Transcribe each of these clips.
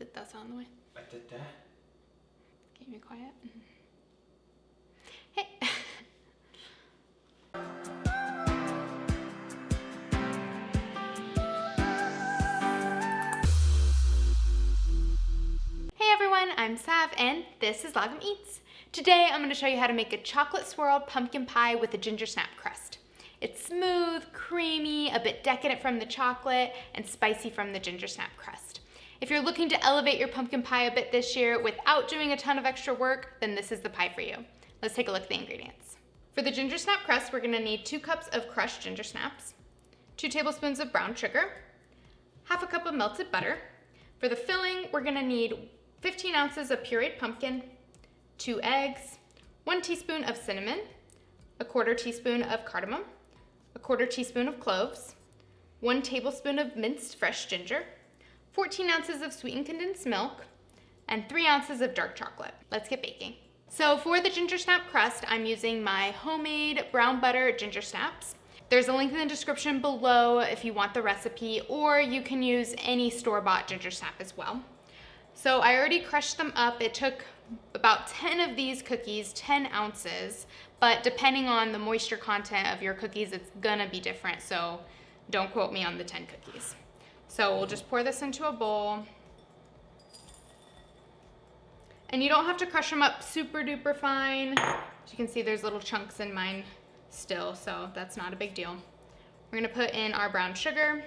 That's on the way. Can you be quiet? Hey. Hey everyone, I'm Sav and this is Lagom Eats. Today I'm going to show you how to make a chocolate swirled pumpkin pie with a Gingersnap crust. It's smooth, creamy, a bit decadent from the chocolate, and spicy from the Gingersnap crust. If you're looking to elevate your pumpkin pie a bit this year without doing a ton of extra work, then this is the pie for you. Let's take a look at the ingredients. For the Gingersnap crust, we're going to need 2 cups of crushed ginger snaps, 2 tablespoons of brown sugar, half a cup of melted butter. For the filling, we're going to need 15 ounces of pureed pumpkin, 2 eggs, 1 teaspoon of cinnamon, a 1/4 teaspoon of cardamom, a 1/4 teaspoon of cloves, 1 tablespoon of minced fresh ginger, 14 ounces of sweetened condensed milk, and 3 ounces of dark chocolate. Let's get baking. So for the Gingersnap crust, I'm using my homemade brown butter ginger snaps. There's a link in the description below if you want the recipe, or you can use any store-bought ginger snap as well. So I already crushed them up. It took about 10 of these cookies, 10 ounces, but depending on the moisture content of your cookies, it's gonna be different, so don't quote me on the 10 cookies. So we'll just pour this into a bowl. And you don't have to crush them up super duper fine. As you can see, there's little chunks in mine still, so that's not a big deal. We're gonna put in our brown sugar.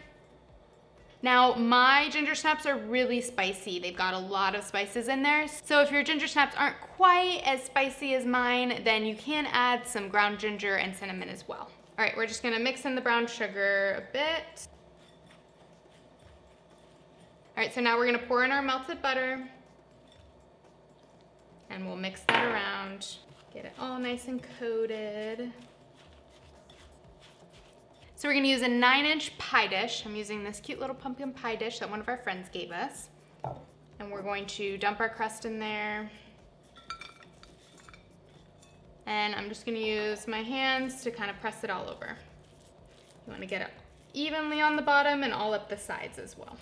Now, my ginger snaps are really spicy. They've got a lot of spices in there. So if your ginger snaps aren't quite as spicy as mine, then you can add some ground ginger and cinnamon as well. All right, we're just gonna mix in the brown sugar a bit. All right, so now we're gonna pour in our melted butter and we'll mix that around, get it all nice and coated. So we're gonna use a 9-inch pie dish. I'm using this cute little pumpkin pie dish that one of our friends gave us. And we're going to dump our crust in there. And I'm just gonna use my hands to kind of press it all over. You wanna get it evenly on the bottom and all up the sides as well.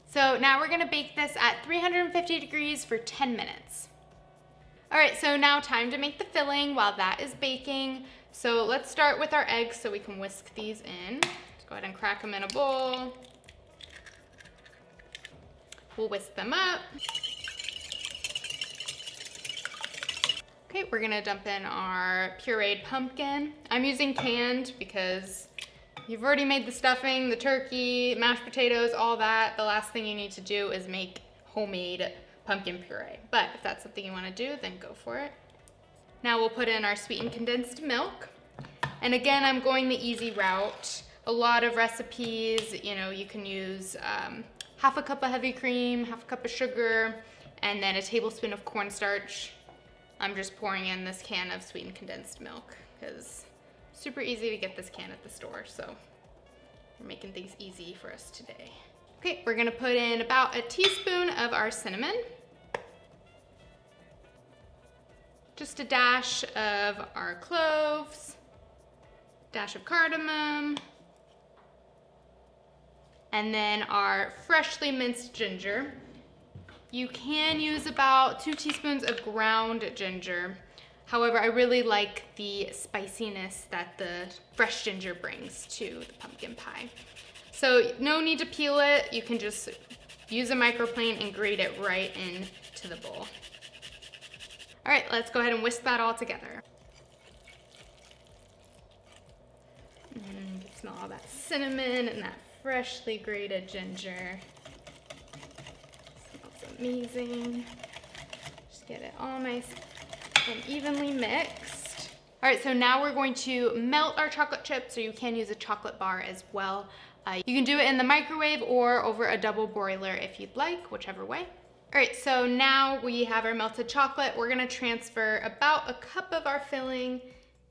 So now we're gonna bake this at 350 degrees for 10 minutes. All right, so now time to make the filling while that is baking. So let's start with our eggs so we can whisk these in. Let's go ahead and crack them in a bowl. We'll whisk them up. Okay, we're gonna dump in our pureed pumpkin. I'm using canned because you've already made the stuffing, the turkey, mashed potatoes, all that. The last thing you need to do is make homemade pumpkin puree. But if that's something you want to do, then go for it. Now we'll put in our sweetened condensed milk. And again, I'm going the easy route. A lot of recipes, you know, you can use half a cup of heavy cream, half a cup of sugar, and then a tablespoon of cornstarch. I'm just pouring in this can of sweetened condensed milk because super easy to get this can at the store, so we're making things easy for us today. Okay, we're gonna put in about a teaspoon of our cinnamon, just a dash of our cloves, dash of cardamom, and then our freshly minced ginger. You can use about 2 teaspoons of ground ginger. However, I really like the spiciness that the fresh ginger brings to the pumpkin pie. So no need to peel it. You can just use a microplane and grate it right into the bowl. All right, let's go ahead and whisk that all together. And you can smell all that cinnamon and that freshly grated ginger. Smells amazing. Just get it all nice and evenly mixed. All right, so now we're going to melt our chocolate chips, so you can use a chocolate bar as well. You can do it in the microwave or over a double broiler if you'd like, whichever way. All right, so now we have our melted chocolate. We're gonna transfer about a cup of our filling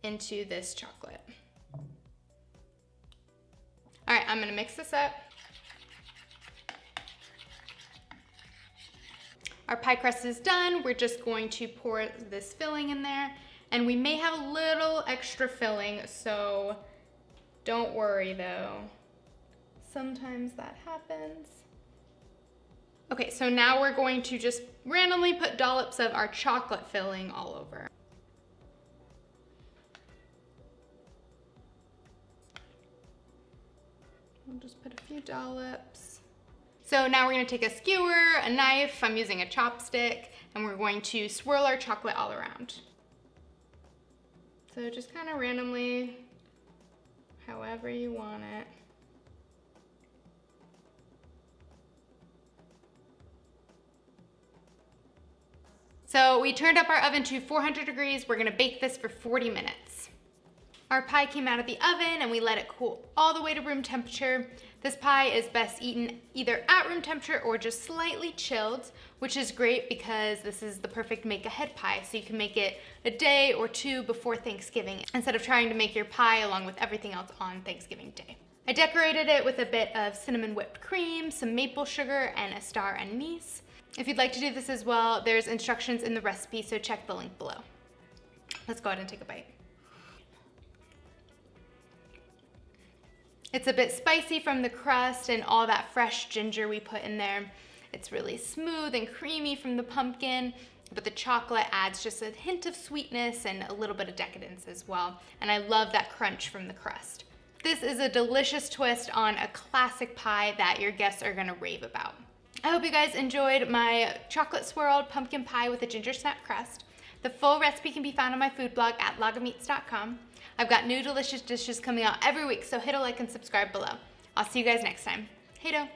into this chocolate. All right, I'm gonna mix this up. Our pie crust is done. We're just going to pour this filling in there, and we may have a little extra filling, so don't worry though. Sometimes that happens. Okay, so now we're going to just randomly put dollops of our chocolate filling all over. We'll just put a few dollops. So now we're gonna take a skewer, a knife, I'm using a chopstick, and we're going to swirl our chocolate all around. So just kind of randomly, however you want it. So we turned up our oven to 400 degrees. We're gonna bake this for 40 minutes. Our pie came out of the oven and we let it cool all the way to room temperature. This pie is best eaten either at room temperature or just slightly chilled, which is great because this is the perfect make ahead pie. So you can make it a day or two before Thanksgiving instead of trying to make your pie along with everything else on Thanksgiving Day. I decorated it with a bit of cinnamon whipped cream, some maple sugar, and a star anise. If you'd like to do this as well, there's instructions in the recipe, so check the link below. Let's go ahead and take a bite. It's a bit spicy from the crust and all that fresh ginger we put in there. It's really smooth and creamy from the pumpkin, but the chocolate adds just a hint of sweetness and a little bit of decadence as well. And I love that crunch from the crust. This is a delicious twist on a classic pie that your guests are gonna rave about. I hope you guys enjoyed my chocolate swirled pumpkin pie with a Gingersnap crust. The full recipe can be found on my food blog at logofmeats.com. I've got new delicious dishes coming out every week, so hit a like and subscribe below. I'll see you guys next time. Hey-do.